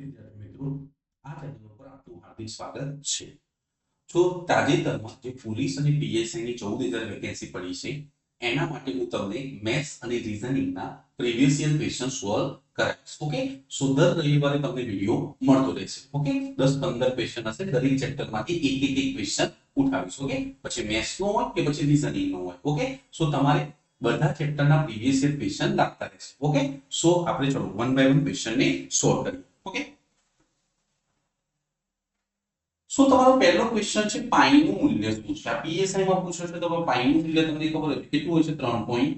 વિદ્યાર્થી મિત્રો, આ ચેનલ પર આપનું હાર્દિક સ્વાગત છે. જો તાજેતરમાં જે પોલીસ અને પીએસઆઈ ની 14,000 વેકેન્સી પડી છે એના માટે હું તમને મેથ્સ અને રીઝનિંગના પ્રીવિયસ યર ક્વેશ્ચન સોલ્વ કરાવીશ. ઓકે, સો દર રવિવારે તમને વિડિયો મળતો રહેશે. ઓકે, 10-15 ક્વેશ્ચન હશે, દરેક ચેપ્ટરમાંથી એક ક્વેશ્ચન ઉઠાવીશ. ઓકે, પછી મેથ્સ નો હોય કે પછી રીઝનિંગ નો હોય. ઓકે, સો તમારે બધા ચેપ્ટરના પ્રીવિયસ યર ક્વેશ્ચન લાગતા રહેશે. ઓકે, સો આપણે ચલો વન બાય વન ક્વેશ્ચન ને સોલ્વ કરીએ. ઓકે, સો તમારો પહેલો ક્વેશ્ચન છે પાઈ નું મૂલ્ય શું છે. આ પીએસઆઈ માં પૂછ્યો છે, તો પાઈ નું મૂલ્ય તમને ખબર છે કેટલું હોય છે? 3.14.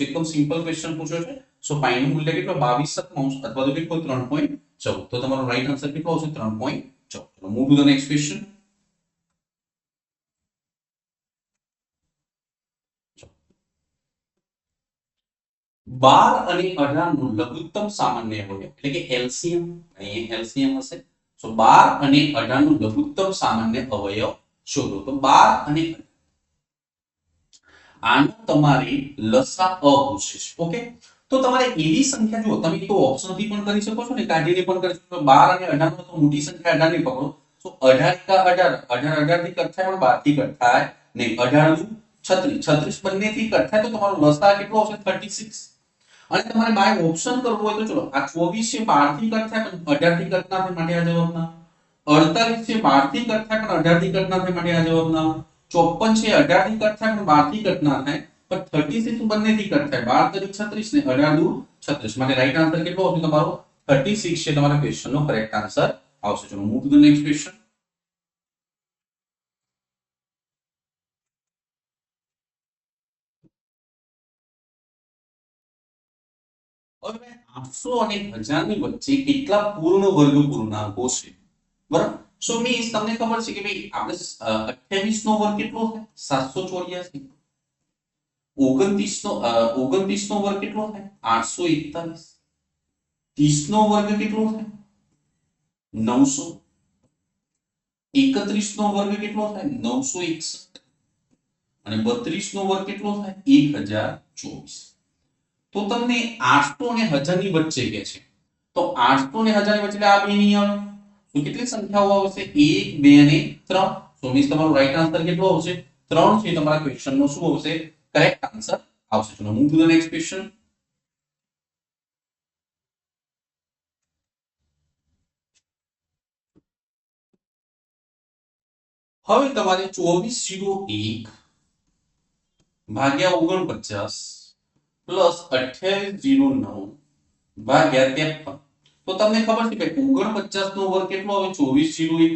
એકદમ સિમ્પલ ક્વેશ્ચન પૂછ્યો છે. સો પાઈ નું મૂલ્ય કેટલું? 22 અથવા તો કેટલું? 3.14. તો તમારો રાઈટ આન્સર કેટલો આવશે? 3.14. ચલો move to the next question. 12 અને 18 નું લઘુત્તમ સામાન્ય અવયવ એટલે કે એલસીએમ, અહીં એલસીએમ હશે. સો 12 અને 18 નું લઘુત્તમ સામાન્ય અવયવ શોધો. તો 12 અને આનો તમારે લસા પૂછે છે. ઓકે, તો તમારે એવી સંખ્યા જો તમે તો ઓપ્શન થી પણ કરી શકો છો ને કાઢીને પણ કરી શકો છો. 12 અને 18 તો મોટી સંખ્યા 18 ની પકડો. સો 18 કા 18 18 થી કટ થાય પણ 12 થી કટ થાય નહીં. 18 નું 36 36 બંને થી કટ થાય તો તમારો લસા કેટલો આવશે? 36. અને તમારે બાય ઓપ્શન કરવો હોય તો ચલો આ 24 છે 12 થી કટ થાય પણ 18 થી કટ ના થાય માટે આ જવાબ ના. 48 છે 12 થી કટ થાય પણ 18 થી કટ ના થાય માટે આ જવાબ ના. 54 છે 18 થી કટ થાય પણ 12 થી કટ ના થાય પણ 36 બંને થી કટ થાય. 12 તરી 36 ને 18 દુ 36 માટે રાઈટ આન્સર કેટલો આવશે તમારો? 36 છે તમારા ક્વેશ્ચન નો કરેક્ટ આન્સર આવશે. ચલો move to the next question. હવે 800 અને 1000 ની વચ્ચે કેટલા પૂર્ણ વર્ગ પૂર્ણાંકો છે? બરાબર. સો મીન્સ તમને ખબર છે કે ભાઈ આપણે 28 નો વર્ગ કેટલો થાય? 784. 29 નો 29 નો વર્ગ કેટલો થાય? 841. 30 નો વર્ગ કેટલો થાય? 900. 31 નો વર્ગ કેટલો થાય? 961. અને 32 નો વર્ગ કેટલો થાય? 1024. તો તમને 800 અને 1000 ની વચ્ચે કે છે, તો 800 અને 1000 ની વચ્ચે આ બે નહીં આવે તો કેટલી સંખ્યાઓ આવશે? 1 2 અને 3. સો મીન્સ તમારો રાઈટ આન્સર કેટલો આવશે? 3 છે તમારા ક્વેશ્ચન નો શું આવશે? કરેક્ટ આન્સર આવશે. ચલો move to the next question. હવે તમારે 2401 ભાગ્યા 49 પ્લસ 2809 ભાગ્યા 53. તો તમને ખબર છે કે 49 નો વર્ગ કેટલો આવે? 2401.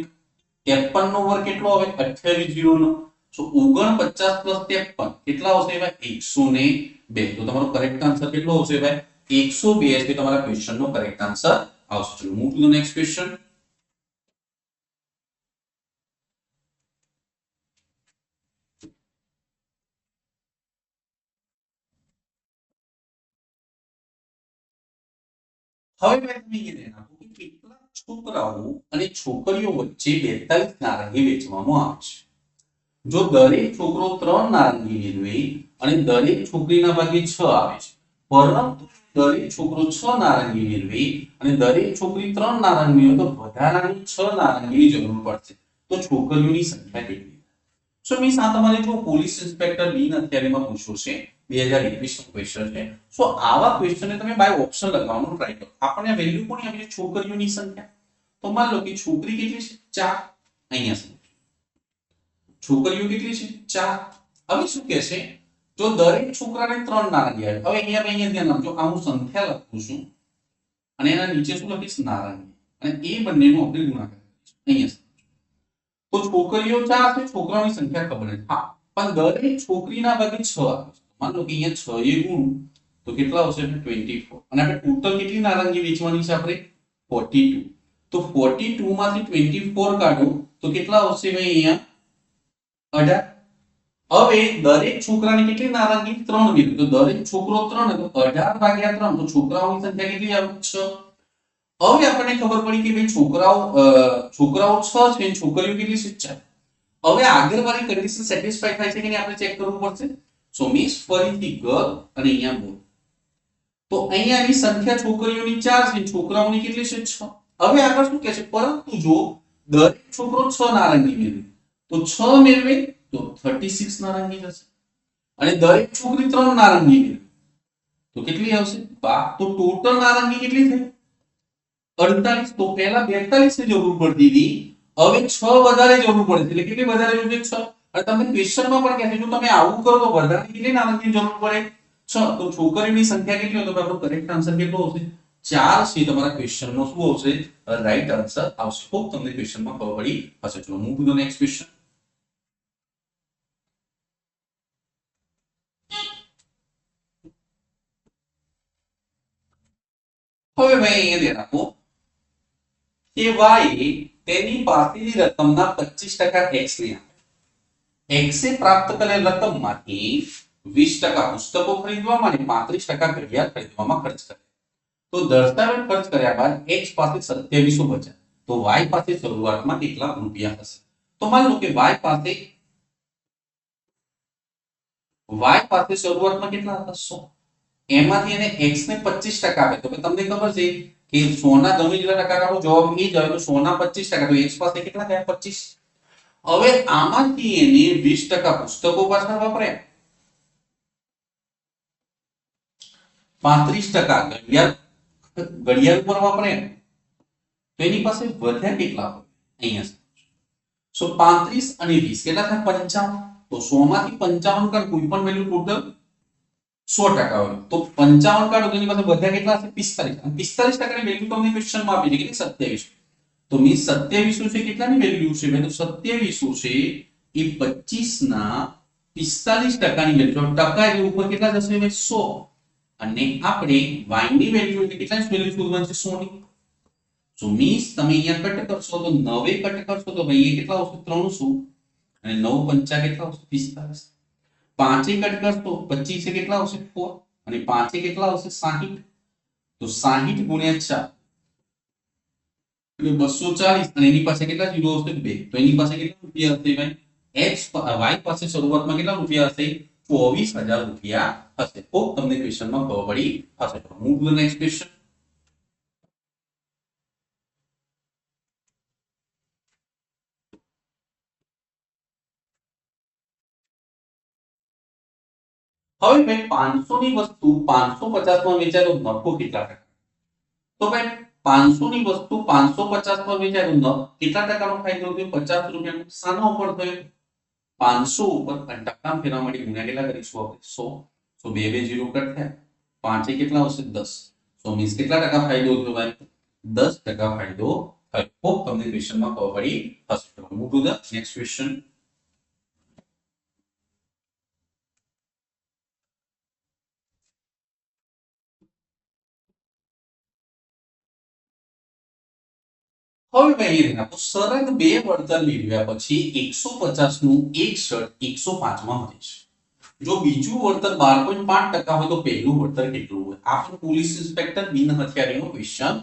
53 નો વર્ગ કેટલો આવે? 2809. સો 49 પ્લસ 53 કેટલા આવશે ભાઈ? 102. તો તમારો કરેક્ટ આન્સર કેટલો આવશે ભાઈ? 102 છે તમારા ક્વેશ્ચન નો કરેક્ટ આન્સર આવશે. ચલો move to the next question. હવે મેં તમને એ ધ્યાન આપો કે કેટલા છોકરાઓ અને છોકરીઓ વચ્ચે 42 નારંગી વેચવામાં આવે છે. જો દરેક છોકરો 3 નારંગી મેળવે અને દરેક છોકરીના ભાગે 6 આવે છે, પરંતુ દરેક છોકરો 6 નારંગી મેળવે અને દરેક છોકરી 3 નારંગી મેળવે તો વધારાની 6 નારંગીની જરૂર પડશે. તો છોકરીઓની સંખ્યા કેટલી? સો મીન્સ આ તમારે જો પોલીસ ઇન્સ્પેક્ટર બી અત્યારે માં પૂછ્યો છે, 2021 નો ક્વેશ્ચન છે. સો આવા ક્વેશ્ચનને તમે બાય ઓપ્શન લગાવવાનો ટ્રાય કરો. આપણને વેલ્યુ કોની આપી છે? છોકરીઓની સંખ્યા. તો માન લો કે છોકરી કેટલી છે? 4. અહીંયા છે છોકરીઓ કેટલી છે? 4. હવે શું કહે છે? જો દરેક છોકરાને 3 નારંગી આવે. હવે અહીંયા ધ્યાન આપજો, આ હું સંખ્યા લખું છું અને એના નીચે શું લખીશ? નારંગી. અને એ બંનેનો આપણે ગુણાકાર કરીશું. અહીંયા તો છોકરીઓ 4 છે, છોકરાઓની સંખ્યા ખબર નથી. હા, પણ દરેક છોકરીના ભાગે 6 આવે છે. માન લો કે અહીંયા 6 એ ગુણ તો કેટલા આવશે? 24. અને આપણે ટોટલ કેટલી નારંગી વેચવાની છે? આપણે 42. તો 42 માંથી 24 કાઢો તો કેટલા આવશે ભાઈ? અહીંયા 18. હવે દરેક છોકરાને કેટલી નારંગી? 3 મેળવી. તો દરેક છોકરો 3 તો 18 ભાગ્યા 3 તો છોકરાઓની સંખ્યા કેટલી આવે? 6. હવે આપણને ખબર પડી કે ભાઈ છોકરાઓ 6 છે, છોકરીઓ કેટલી છે? 4. હવે આગળ વાળી કન્ડિશન સેટિસ્ફાઈ થાય છે કે નહીં આપણે ચેક કરવું પડશે. સો મીન્સ ફરીથી ગર અને અહીંયા બોલ. તો અહીંયાની સંખ્યા છોકરીઓની 4 છે, છોકરાઓની કેટલી છે? 6. હવે આગળ શું કહે છે, પરંતુ જો દરેક છોકરો 6 નારંગી મેળવે તો 6 મેળવે તો 36 નારંગી થશે, અને દરેક છોકરી 3 નારંગી મેળવે તો કેટલી આવશે? તો ટોટલ નારંગી કેટલી થઈ? 48. તો પહેલા 42 ની જરૂર પડતી હતી, હવે 6 વધારે જરૂર પડે છે. એટલે કેટલી વધારે જરૂર છે? 6. અને તમને ક્વેશ્ચનમાં પણ કહે છે જો તમે આવું કરો તો વધારે કેટલી નારંગીની જરૂર પડે? 6. તો છોકરીઓની સંખ્યા કેટલી હોય તો આપણો કરેક્ટ આન્સર કેટલો આવશે? 4 છે તમારા ક્વેશ્ચનનો શું આવશે? રાઈટ આન્સર આવશે. હોપ તમને ક્વેશ્ચનમાં ખબર પડી હશે. ચલો move to the next question. હવે ભાઈ અહીંયા ધ્યાન આપો કે y તેની પાસેની રકમના 25% x ને આપે. x એ પ્રાપ્ત કરેલ રકમમાંથી 20% પુસ્તકો ખરીદવામાં અને 35% ઘડિયાળ ખરીદવામાં ખર્ચ કરે. તો દર્શાવેલ ખર્ચ કર્યા બાદ x પાસે 2700 બચ્યા. તો y પાસે શરૂઆતમાં કેટલા રૂપિયા હશે? તો માની લો કે y પાસે શરૂઆતમાં કેટલા હતા? 100. એમાંથી એને x ને 25% આપે. તો તમને ખબર છે કે 100 ના ગમે જેટલા ટકા કાઢો જવાબ એ જ આવે. તો 100 ના 25%, તો x પાસે કેટલા થયા? 25. હવે આમાંથી એને 20% પુસ્તકો પાછળ વાપર્યા, 35% ઘડિયાળ ઉપર વાપર્યા, તો એની પાસે વધ્યા કેટલા હોય? અહીંયા સો 35 અને 20 કેટલા થાય? 55. તો 100 માંથી 55 કાઢ, કોઈ પણ વેલ્યુ ટોટલ 100% હોય તો 55 કાઢો તો એની પાસે વધ્યા કેટલા હશે? 45. અને 45% ની વેલ્યુ તમને ક્વેશ્ચનમાં આપી છે કેટલી? 27. તો મીન્સ 2700 છે કેટલાની વેલ્યુ છે? મેં તો 2700 છે એ 25 ના 45% ની વેલ્યુ. ટકા એટલે ઉપર કેટલા જશે? 100. અને આપણે y ની વેલ્યુ એટલે કેટલાની વેલ્યુ શોધવાની છે? 100 ની. સો મીન્સ તમે અહીંયા કટ કરશો તો 9 કટ કરશો તો ભાઈ એ કેટલા આવશે? 300. અને 9 પંચા કેટલા આવશે? 45. 5 કટ કરશો 25 કેટલા આવશે? 4. અને 5 કેટલા આવશે? 60. તો 60 ગુણ્યા 4 એટલે 240. અને એની પાસે કેટલા જીરો હશે? 2. તો એની પાસે કેટલા રૂપિયા હશે ભાઈ? y પાસે શરૂઆતમાં કેટલા રૂપિયા હશે? 24000 રૂપિયા હશે. તો તમને ક્વેશ્ચનમાં ખબર પડી હશે. Move to the next question. હવે ભાઈ 500 ની વસ્તુ 550 માં વેચાય તો નફો કેટલા ટકા? તો ભાઈ 500 ની વસ્તુ 550 માં વેચાય તો કેટલા ટકાનો ફાયદો થયો? 50 રૂપિયાનો. સાનો ઉપર થયો? 500 ઉપર ટકા ફેરવા માટે ગુણ્યા કેટલા કરીશું આપણે? 100. તો 2 2 0 કટ થયા. 5 કેટલા આવશે? 10. સો મીન્સ કેટલા ટકા ફાયદો થયો ભાઈ? 10% ફાયદો થયો. હોપ તમને ક્વેશ્ચનમાં ખબર પડી હશે. Move to the next question. હવે ભાઈ તો સળંગ 2 વળતર મેળવ્યા પછી 150 નું એક શર્ટ 105 માં મળે છે. જો બીજું વળતર 12.5% હોય તો પહેલું વળતર કેટલું હોય? આપણો પોલીસ ઇન્સ્પેક્ટર બિન હથિયારીનો ક્વેશ્ચન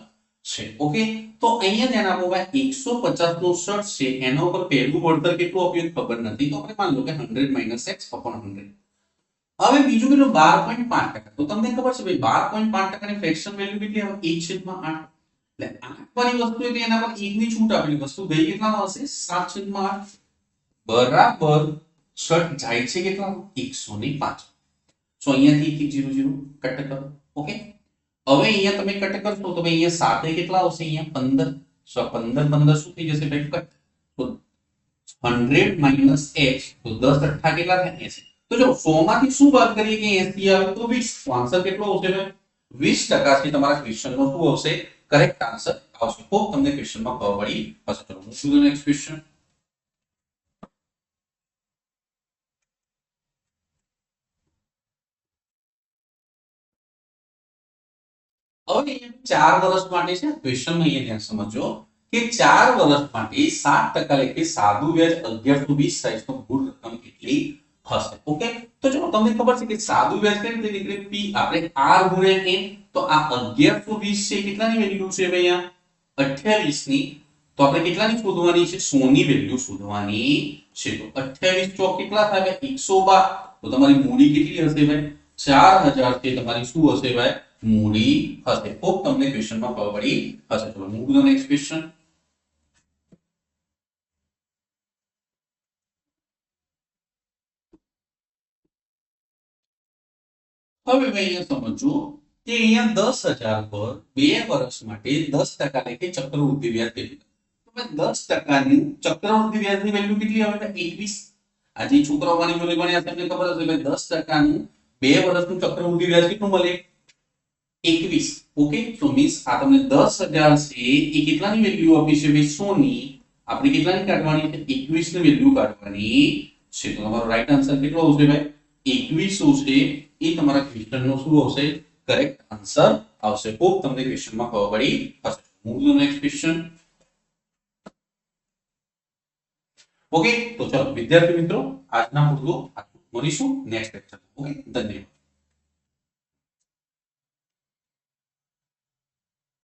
છે. ઓકે, તો અહીંયા ધ્યાન આપો ભાઈ 150 નું શર્ટ છે એના ઉપર પહેલું વળતર કેટલું આપ્યું ખબર નથી, તો આપણે માની લો કે 100 - x upon 100. હવે બીજું કેટલું? 12.5%. તો તમને ખબર છે ભાઈ 12.5% ની ફ્રેક્શન વેલ્યુ કેટલી આવે? 1/8. એટલે 8 વાળી વસ્તુ એટલે એના પર 1 ની છૂટ આપેલી વસ્તુ ગઈ કેટલામાં હશે? 7/8 બરાબર શર્ટ જાય છે કેટલા? 105. સો અહીંયાથી 1 0 0 કટ કરો. ઓકે, હવે અહીંયા તમે કટ કરશો તો ભાઈ અહીંયા 7 કેટલા આવશે? અહીંયા 15. સો 15 15 શું થઈ જશે ભાઈ? કટ. તો 100 - x તો 10 8 કેટલા થાય? 80. તો જો 100 માંથી શું બાદ કરીએ કે 80 આવે તો 20. તો આન્સર કેટલો આવશે ભાઈ? 20% થી તમારા ક્વેશ્ચનનો શું આવશે? કરેક્ટ આન્સર આવશે. હોપ તમને ક્વેશ્ચનમાં ખબર પડી હશે. ચલો move to the next question. હવે 4 વર્ષ માટે છે ક્વેશ્ચનમાં અહીંયા ધ્યાન સમજો કે 4 વર્ષ માટે 7% લેખે સાદું વ્યાજ 1120 થાય તો કુલ રકમ કેટલી હશે? ઓકે, તો જો તમને ખબર છે કે સાદું વ્યાજ કેવી રીતે નીકળે? p આપણે r ગુણ્યા n. તો આ 1120 છે કેટલાની વેલ્યુ છે ભાઈ? અહીંયા 28 ની. તો આપણે કેટલાની શોધવાની છે? 100 ની વેલ્યુ શોધવાની છે. તો 28 ચોક કેટલા થાય? 112. તો તમારી મૂડી કેટલી હશે ભાઈ? 4000 થી તમારી શું હશે ભાઈ મૂડી હશે હોપ તમને ક્વેશ્ચનમાં ખબર પડી હશે ચલો move to the next question હવે ભાઈ અહીંયા સમજો કે અહીંયા 10,000 પર 2 વર્ષ માટે 10% લેખે ચક્રવૃદ્ધિ વ્યાજ કેટલું તો ભાઈ 10%ની ચક્રવૃદ્ધિ વ્યાજની વેલ્યુ કેટલી આવે 21 આજે છોકરાઓની જોડે ભણ્યા તમને ખબર હશે ભાઈ 10%નું 2 વર્ષનું ચક્રવૃદ્ધિ વ્યાજ કેટલું મળે 21 ઓકે સો મીન્સ આ તમને 10,000 છે એ કેટલાની વેલ્યુ આપી છે ભાઈ 100 ની આપણે કેટલાની કાઢવાની છે 21 ની વેલ્યુ કાઢવાની છે તો તમારો રાઈટ આન્સર કેટલો આવશે ભાઈ 21 છે એ તમારા ક્વેશ્ચનનો શું આવશે કરેક્ટ આન્સર આવશે હોપ તમને ક્વેશ્ચનમાં ખબર પડી હશે move to next question okay તો ચલો વિદ્યાર્થી મિત્રો આજના પૂરતું મળીશું નેક્સ્ટ લેક્ચર ઓકે ધન્યવાદ